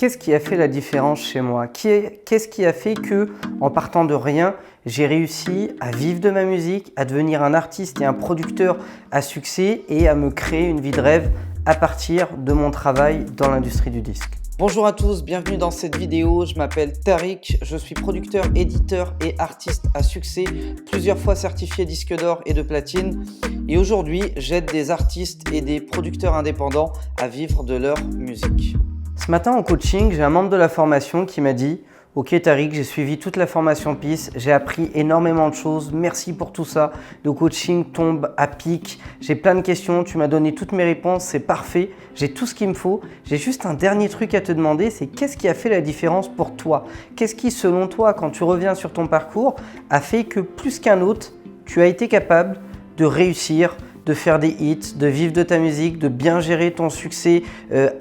Qu'est-ce qui a fait la différence chez moi? Qu'est-ce qui a fait que, en partant de rien, j'ai réussi à vivre de ma musique, à devenir un artiste et un producteur à succès et à me créer une vie de rêve à partir de mon travail dans l'industrie du disque? Bonjour à tous, bienvenue dans cette vidéo. Je m'appelle Tariq, je suis producteur, éditeur et artiste à succès, plusieurs fois certifié disque d'or et de platine. Et aujourd'hui, j'aide des artistes et des producteurs indépendants à vivre de leur musique. Ce matin en coaching, j'ai un membre de la formation qui m'a dit « Ok Tariq, j'ai suivi toute la formation PIS, j'ai appris énormément de choses, merci pour tout ça. Le coaching tombe à pic, j'ai plein de questions, tu m'as donné toutes mes réponses, c'est parfait, j'ai tout ce qu'il me faut. J'ai juste un dernier truc à te demander, c'est qu'est-ce qui a fait la différence pour toi? Qu'est-ce qui, selon toi, quand tu reviens sur ton parcours, a fait que plus qu'un autre, tu as été capable de réussir, de faire des hits, de vivre de ta musique, de bien gérer ton succès,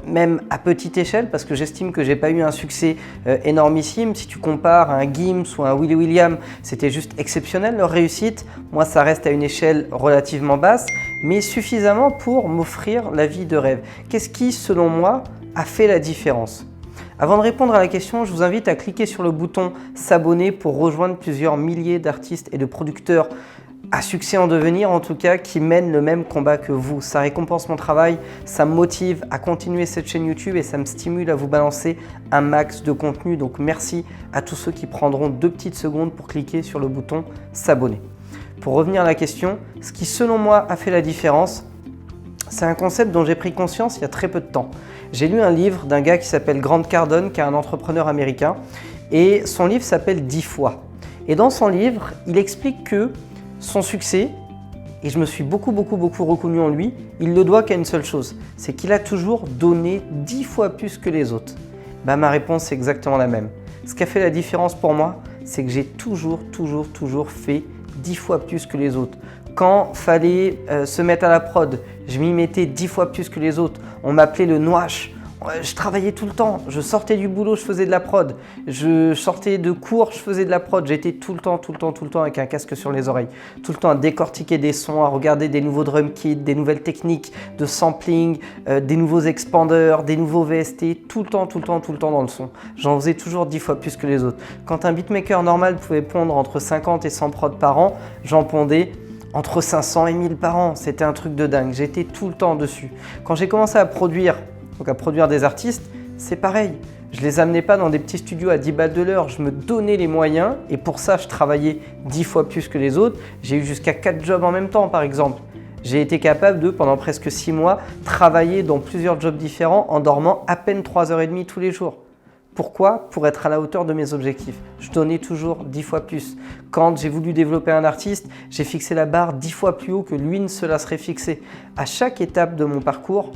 même à petite échelle, parce que j'estime que j'ai pas eu un succès énormissime. Si tu compares à un Gims ou un Willy William, c'était juste exceptionnel leur réussite. Moi, ça reste à une échelle relativement basse, mais suffisamment pour m'offrir la vie de rêve. Qu'est-ce qui, selon moi, a fait la différence? Avant de répondre à la question, je vous invite à cliquer sur le bouton s'abonner pour rejoindre plusieurs milliers d'artistes et de producteurs à succès en devenir, en tout cas, qui mènent le même combat que vous. Ça récompense mon travail, ça me motive à continuer cette chaîne YouTube et ça me stimule à vous balancer un max de contenu. Donc merci à tous ceux qui prendront 2 petites secondes pour cliquer sur le bouton s'abonner. Pour revenir à la question, ce qui selon moi a fait la différence, c'est un concept dont j'ai pris conscience il y a très peu de temps. J'ai lu un livre d'un gars qui s'appelle Grant Cardone, qui est un entrepreneur américain, et son livre s'appelle 10 fois. Et dans son livre, il explique que son succès, et je me suis beaucoup reconnu en lui, il le doit qu'à une seule chose, c'est qu'il a toujours donné 10 fois plus que les autres. Ma réponse est exactement la même. Ce qui a fait la différence pour moi, c'est que j'ai toujours fait 10 fois plus que les autres. Quand fallait se mettre à la prod, je m'y mettais 10 fois plus que les autres. On m'appelait le Noache. Je travaillais tout le temps, je sortais du boulot, je faisais de la prod, je sortais de cours, je faisais de la prod, j'étais tout le temps avec un casque sur les oreilles, tout le temps à décortiquer des sons, à regarder des nouveaux drum kits, des nouvelles techniques de sampling, des nouveaux expanders, des nouveaux VST, tout le temps dans le son. J'en faisais toujours 10 fois plus que les autres. Quand un beatmaker normal pouvait pondre entre 50 et 100 prods par an, j'en pondais entre 500 et 1000 par an, c'était un truc de dingue, j'étais tout le temps dessus. Quand j'ai commencé à produire des artistes, c'est pareil. Je les amenais pas dans des petits studios à 10 balles de l'heure, je me donnais les moyens et pour ça, je travaillais 10 fois plus que les autres. J'ai eu jusqu'à 4 jobs en même temps, par exemple. J'ai été capable de, pendant presque 6 mois, travailler dans plusieurs jobs différents en dormant à peine 3h30 tous les jours. Pourquoi? Pour être à la hauteur de mes objectifs. Je donnais toujours 10 fois plus. Quand j'ai voulu développer un artiste, j'ai fixé la barre 10 fois plus haut que lui ne se la serait fixée. À chaque étape de mon parcours,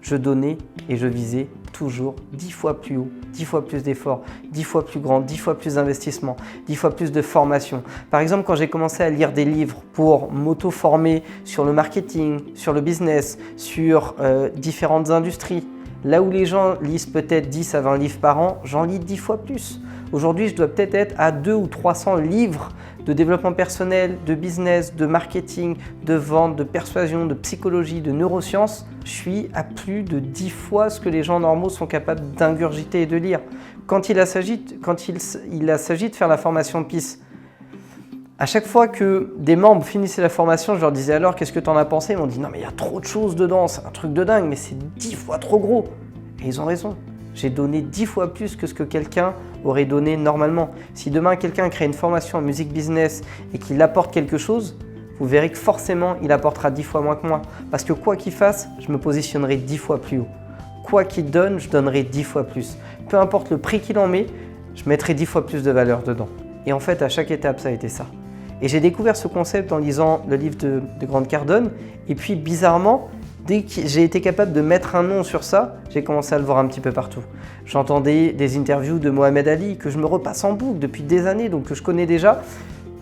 je donnais et je visais toujours 10 fois plus haut, 10 fois plus d'efforts, 10 fois plus grand, 10 fois plus d'investissement, 10 fois plus de formation. Par exemple, quand j'ai commencé à lire des livres pour m'auto-former sur le marketing, sur le business, sur différentes industries, là où les gens lisent peut-être 10 à 20 livres par an, j'en lis 10 fois plus. Aujourd'hui, je dois peut-être être à 200 ou 300 livres de développement personnel, de business, de marketing, de vente, de persuasion, de psychologie, de neurosciences. Je suis à plus de 10 fois ce que les gens normaux sont capables d'ingurgiter et de lire. Quand il s'agit de faire la formation PIS, à chaque fois que des membres finissaient la formation, je leur disais alors qu'est-ce que tu en as pensé? Ils m'ont dit non mais il y a trop de choses dedans, c'est un truc de dingue, mais c'est 10 fois trop gros. Et ils ont raison. J'ai donné 10 fois plus que ce que quelqu'un aurait donné normalement. Si demain quelqu'un crée une formation en musique business et qu'il apporte quelque chose, vous verrez que forcément il apportera 10 fois moins que moi. Parce que quoi qu'il fasse, je me positionnerai 10 fois plus haut. Quoi qu'il donne, je donnerai 10 fois plus. Peu importe le prix qu'il en met, je mettrai 10 fois plus de valeur dedans. Et en fait, à chaque étape, ça a été ça. Et j'ai découvert ce concept en lisant le livre de Grant Cardone. Et puis bizarrement, dès que j'ai été capable de mettre un nom sur ça, j'ai commencé à le voir un petit peu partout. J'entendais des interviews de Mohamed Ali que je me repasse en boucle depuis des années, donc que je connais déjà.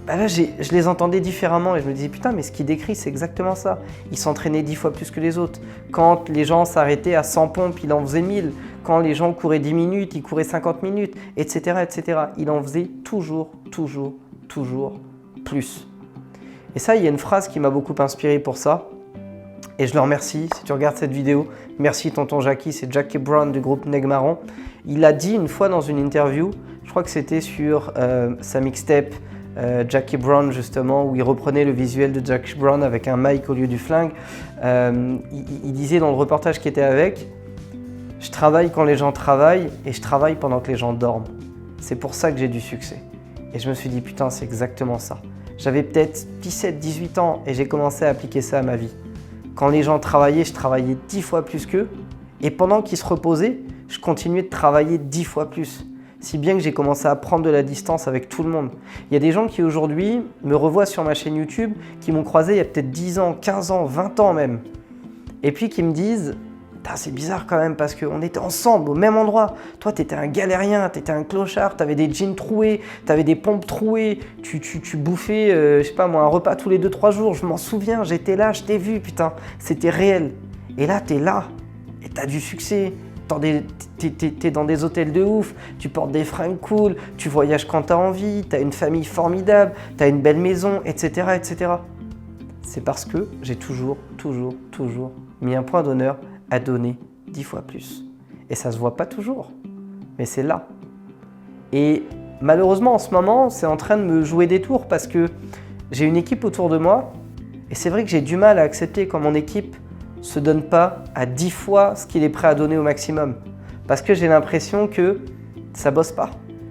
Là, je les entendais différemment et je me disais putain, mais ce qu'il décrit, c'est exactement ça. Il s'entraînait 10 fois plus que les autres. Quand les gens s'arrêtaient à 100 pompes, il en faisait 1000. Quand les gens couraient 10 minutes, il courait 50 minutes, etc. Il en faisait toujours plus. Et ça, il y a une phrase qui m'a beaucoup inspiré pour ça. et je le remercie si tu regardes cette vidéo. Merci tonton Jackie, c'est Jackie Brown du groupe Neg Marron. Il a dit une fois dans une interview, je crois que c'était sur sa mixtape Jackie Brown justement, où il reprenait le visuel de Jackie Brown avec un mic au lieu du flingue. Il disait dans le reportage qui était avec, je travaille quand les gens travaillent et je travaille pendant que les gens dorment. C'est pour ça que j'ai du succès. Et je me suis dit putain, c'est exactement ça. J'avais peut-être 17-18 ans et j'ai commencé à appliquer ça à ma vie. Quand les gens travaillaient, je travaillais 10 fois plus qu'eux. Et pendant qu'ils se reposaient, je continuais de travailler 10 fois plus. Si bien que j'ai commencé à prendre de la distance avec tout le monde. Il y a des gens qui aujourd'hui me revoient sur ma chaîne YouTube, qui m'ont croisé il y a peut-être 10 ans, 15 ans, 20 ans même. Et puis qui me disent c'est bizarre quand même parce qu'on était ensemble au même endroit. Toi, tu étais un galérien, tu étais un clochard, tu avais des jeans troués, tu avais des pompes trouées, tu bouffais, je sais pas moi, un repas tous les 2-3 jours. Je m'en souviens, j'étais là, je t'ai vu, putain, c'était réel. Et là, tu es là et tu as du succès. T'es dans des hôtels de ouf, tu portes des fringues cool, tu voyages quand tu as envie, tu as une famille formidable, tu as une belle maison, etc. etc. C'est parce que j'ai toujours mis un point d'honneur à donner 10 fois plus. Et ça se voit pas toujours, mais c'est là. Et malheureusement, en ce moment, c'est en train de me jouer des tours parce que j'ai une équipe autour de moi et c'est vrai que j'ai du mal à accepter quand mon équipe se donne pas à 10 fois ce qu'il est prêt à donner au maximum. Parce que j'ai l'impression que ça bosse pas.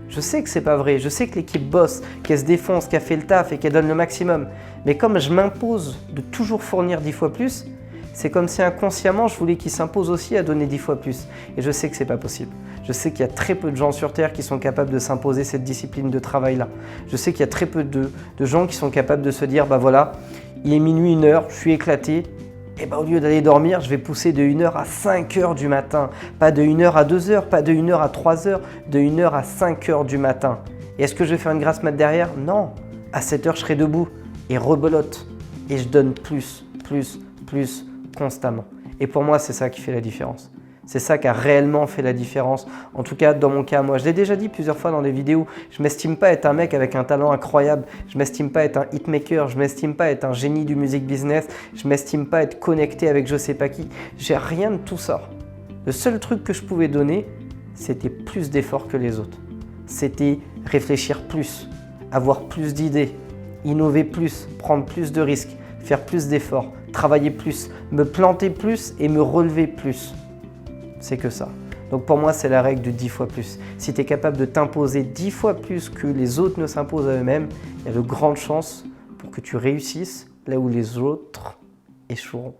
Je sais que c'est pas vrai, je sais que l'équipe bosse, qu'elle se défonce, qu'elle fait le taf et qu'elle donne le maximum. Mais comme je m'impose de toujours fournir 10 fois plus, c'est comme si inconsciemment je voulais qu'ils s'imposent aussi à donner 10 fois plus. Et je sais que c'est pas possible. Je sais qu'il y a très peu de gens sur Terre qui sont capables de s'imposer cette discipline de travail-là. Je sais qu'il y a très peu de gens qui sont capables de se dire, bah voilà, il est minuit, 1h, je suis éclaté. Et bah au lieu d'aller dormir, je vais pousser de 1h à 5h du matin. Pas de 1h à 2h, pas de 1h à 3h, de 1h à 5h du matin. Et est-ce que je vais faire une grasse mat derrière? Non. À 7h, je serai debout et rebelote. Et je donne plus, constamment. Et pour moi, c'est ça qui fait la différence. C'est ça qui a réellement fait la différence. En tout cas, dans mon cas, moi, je l'ai déjà dit plusieurs fois dans des vidéos, je ne m'estime pas être un mec avec un talent incroyable, je ne m'estime pas être un hitmaker, je ne m'estime pas être un génie du music business, je ne m'estime pas être connecté avec je sais pas qui. J'ai rien de tout ça. Le seul truc que je pouvais donner, c'était plus d'efforts que les autres. C'était réfléchir plus, avoir plus d'idées, innover plus, prendre plus de risques, faire plus d'efforts, travailler plus, me planter plus et me relever plus. C'est que ça. Donc pour moi, c'est la règle du 10 fois plus. Si tu es capable de t'imposer 10 fois plus que les autres ne s'imposent à eux-mêmes, il y a de grandes chances pour que tu réussisses là où les autres échoueront.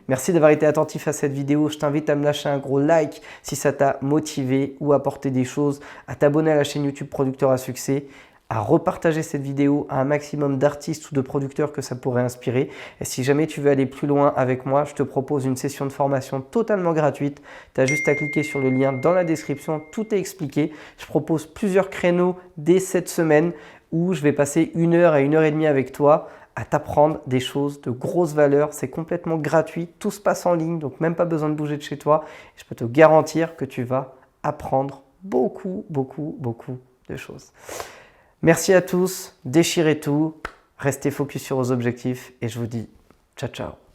Merci d'avoir été attentif à cette vidéo. Je t'invite à me lâcher un gros like si ça t'a motivé ou apporté des choses, à t'abonner à la chaîne YouTube Producteur à Succès, à repartager cette vidéo à un maximum d'artistes ou de producteurs que ça pourrait inspirer. Et si jamais tu veux aller plus loin avec moi, je te propose une session de formation totalement gratuite. Tu as juste à cliquer sur le lien dans la description, tout est expliqué. Je propose plusieurs créneaux dès cette semaine où je vais passer 1h à 1h30 avec toi à t'apprendre des choses de grosse valeur. C'est complètement gratuit, tout se passe en ligne, donc même pas besoin de bouger de chez toi. Je peux te garantir que tu vas apprendre beaucoup de choses. Merci à tous, déchirez tout, restez focus sur vos objectifs et je vous dis ciao ciao.